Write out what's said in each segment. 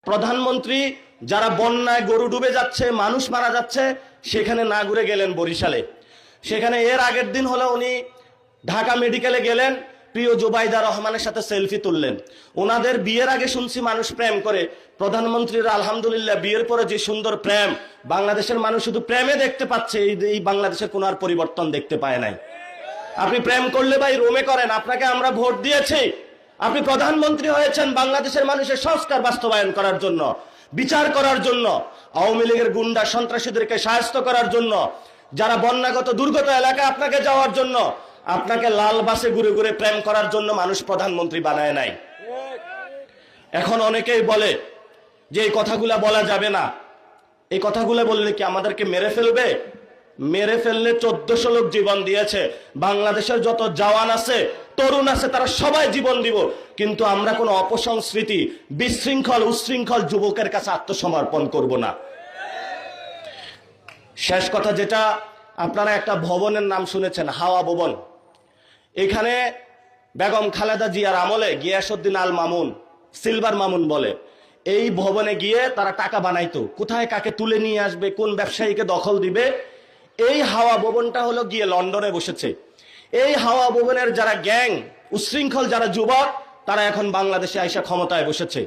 প্রধানমন্ত্রী যারা বন্যায় গরু ডুবে যাচ্ছে, মানুষ মারা যাচ্ছে, সেখানে না ঘুরে গেলেন বরিশালে। সেখানে এর আগের দিন হলো উনি ঢাকা মেডিকেলে গেলেন, প্রিয় জুবাইদা রহমানের সাথে সেলফি তুললেন। ওনাদের বিয়ের আগে শুনছি মানুষ প্রেম করে, প্রধানমন্ত্রীর আলহামদুলিল্লাহ বিয়ের পরে যে সুন্দর প্রেম, বাংলাদেশের মানুষ শুধু প্রেমে দেখতে পাচ্ছে, এই বাংলাদেশের কোনো আর পরিবর্তন দেখতে পায় নাই। আপনি প্রেম করলে ভাই রোমে করেন, আপনাকে আমরা ভোট দিয়েছি, আপনি প্রধানমন্ত্রী হয়েছেন বাংলাদেশের মানুষের সংস্কার বাস্তবায়ন করার জন্য, বিচার করার জন্য, আওয়ামী লীগের গুন্ডা সন্ত্রাসীদেরকে শায়েস্ত করার জন্য, যারা বন্যাগত দুর্গত এলাকায় আপনাকে যাওয়ার জন্য, আপনাকে লাল বাসে ঘুরে ঘুরে প্রেম করার জন্য মানুষ প্রধানমন্ত্রী বানায় নাই। এখন অনেকেই বলে যে এই কথাগুলা বলা যাবে না, এই কথাগুলো বললে কি আমাদেরকে মেরে ফেলবে? মেরে ফেললে 1400 লোক জীবন দিয়েছে, বাংলাদেশের যত জওয়ান আছে, তরুণ আছে, তারা সবাই জীবন দিব, কিন্তু আমরা কোনো অপসংস্কৃতি, বিশৃঙ্খল উচ্ছৃঙ্খল যুবকের কাছে আত্মসমর্পণ করব না। শেষ কথা যেটা, আপনারা একটা ভবনের নাম শুনেছেন, হাওয়া ভবন। এখানে বেগম খালেদা জিয়ার আমলে গিয়াসউদ্দিন আল মামুন, সিলভার মামুন বলে, এই ভবনে গিয়ে তারা টাকা বানাইতো, কোথায় কাকে তুলে নিয়ে আসবে, কোন ব্যবসায়ীকে দখল দিবে। এই হাওয়া ভবনটা হলো গিয়ে লন্ডনে বসেছে। এই হাওয়া ভবনের যারা গ্যাং, উচ্ছৃঙ্খল যারা যুবক, তারা এখন বাংলাদেশে আইসা ক্ষমতায় বসেছে।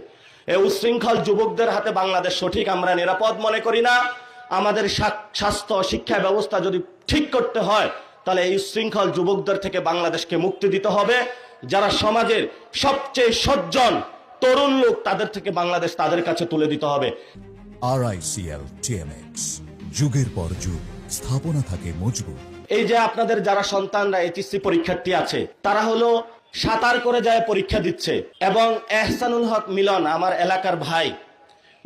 এই উচ্ছৃঙ্খল যুবকদের হাতে বাংলাদেশ সঠিক আমরা নিরাপদ মনে করি না। আমাদের স্বাস্থ্য শিক্ষা ব্যবস্থা যদি ঠিক করতে হয়, তাহলে এই উচ্ছৃঙ্খল যুবকদের থেকে বাংলাদেশকে মুক্তি দিতে হবে। যারা সমাজের সবচেয়ে সজ্জন তরুণ লোক, তাদের থেকে বাংলাদেশ তাদের কাছে তুলে দিতে হবে। RICL TMX, যুগের পর যুগ স্থাপনা থাকে মজবুত। এই যে আপনাদের যারা সন্তানরা এইচএসসি পরীক্ষার্থী আছে, তারা হলো সাঁতার করে যায় পরীক্ষা দিচ্ছে, এবং এহসানুল হক মিলন আমার এলাকার ভাই,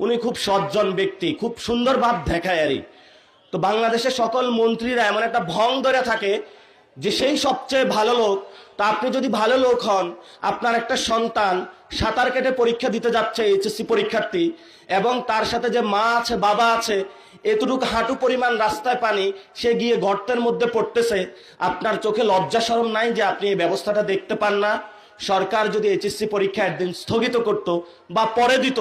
উনি খুব সজ্জন ব্যক্তি, খুব সুন্দর ভাব দেখায় আরই। তো বাংলাদেশের সকল মন্ত্রীরা এমন একটা ভং ধরে থাকে যে সেই সবচেয়ে ভালো লোক। তা আপনি যদি ভালো লোক হন, আপনার একটা সন্তান সাঁতার কেটে পরীক্ষা দিতে যাচ্ছে, এইচএসসি পরীক্ষার্থী, এবং তার সাথে যে মা আছে, বাবা আছে, এতটুকু হাঁটু পরিমাণ রাস্তায় পানি, সে গিয়ে গর্তের মধ্যে পড়তেছে, আপনার চোখে লজ্জা শরম নাই যে আপনি এই ব্যবস্থাটা দেখতে পান না? সরকার যদি এইচএসসি পরীক্ষা একদিন স্থগিত করত বা পরে দিত,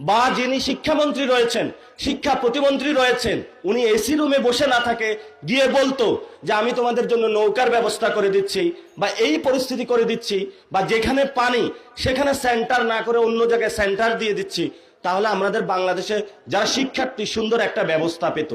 বা যিনি শিক্ষামন্ত্রী রয়েছেন, শিক্ষা প্রতিমন্ত্রী রয়েছেন, উনি এসি রুমে বসে না থাকে গিয়ে বলতো যে আমি তোমাদের জন্য নৌকার ব্যবস্থা করে দিচ্ছি, বা এই পরিস্থিতি করে দিচ্ছি, বা যেখানে পানি সেখানে সেন্টার না করে অন্য জায়গায় সেন্টার দিয়ে দিচ্ছি, তাহলে আমাদের বাংলাদেশে যারা শিক্ষার্থী সুন্দর একটা ব্যবস্থা পেত।